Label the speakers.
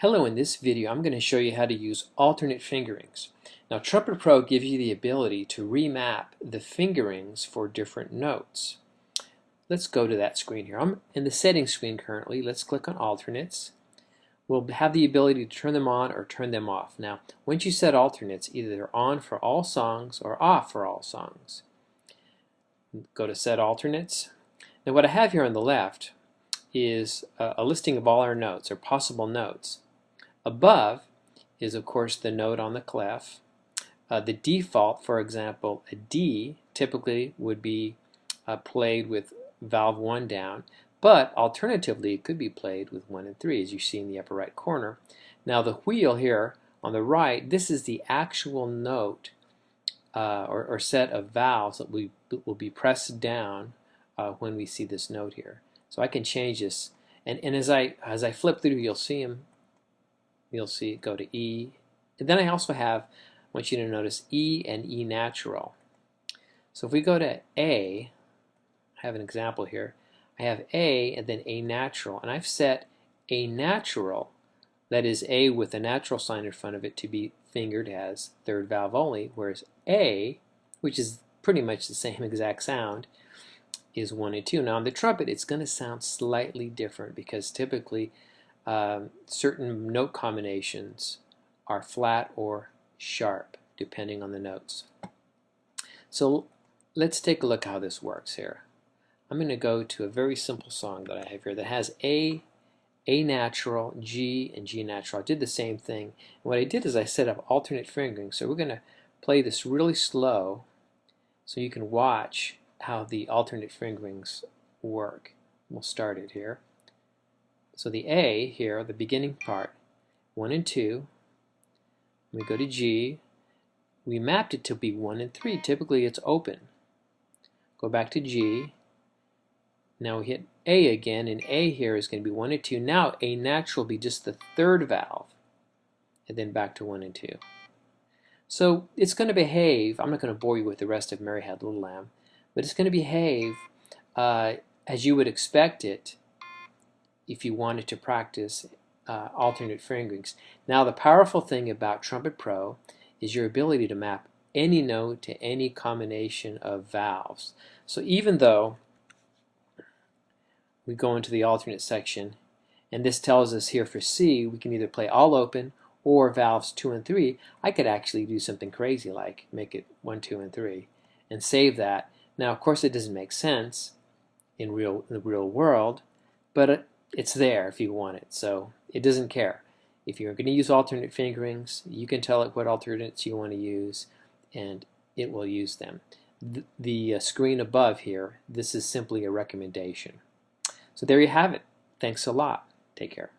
Speaker 1: Hello, in this video I'm going to show you how to use alternate fingerings. Now Trumpet Pro gives you the ability to remap the fingerings for different notes. Let's go to that screen here. I'm in the settings screen currently. Let's click on alternates. We'll have the ability to turn them on or turn them off. Now once you set alternates, either they're on for all songs or off for all songs. Go to set alternates. Now what I have here on the left is a listing of all our notes or possible notes. Above is, of course, the note on the clef. The default, for example, a D typically would be played with valve 1 down, but alternatively it could be played with 1 and 3, as you see in the upper right corner. Now the wheel here on the right, this is the actual note or set of valves that will be pressed down when we see this note here. So I can change this, and as I flip through, you'll see it go to E. And then I also want you to notice E and E natural. So if we go to A, I have an example here. I have A and then A natural, and I've set A natural, that is A with a natural sign in front of it, to be fingered as third valve only, whereas A, which is pretty much the same exact sound, is 1 and 2. Now on the trumpet it's going to sound slightly different because typically certain note combinations are flat or sharp depending on the notes. So let's take a look how this works here. I'm going to go to a very simple song that I have here that has A natural, G, and G natural. I did the same thing. And what I did is I set up alternate fingering. So we're going to play this really slow so you can watch how the alternate fingerings work. We'll start it here. So the A here, the beginning part, 1 and 2. We go to G. We mapped it to be 1 and 3. Typically it's open. Go back to G. Now we hit A again, and A here is going to be 1 and 2. Now A natural will be just the third valve, and then back to 1 and 2. So it's going to behave, I'm not going to bore you with the rest of Mary Had Little Lamb, but it's going to behave as you would expect it if you wanted to practice alternate fingerings. Now the powerful thing about Trumpet Pro is your ability to map any note to any combination of valves. So even though we go into the alternate section and this tells us here for C we can either play all open or valves 2 and 3, I could actually do something crazy like make it 1, 2, and 3 and save that. Now of course it doesn't make sense in the real world, but it's there if you want it, so it doesn't care. If you're going to use alternate fingerings, you can tell it what alternates you want to use and it will use them. The screen above here, this is simply a recommendation. So there you have it. Thanks a lot. Take care.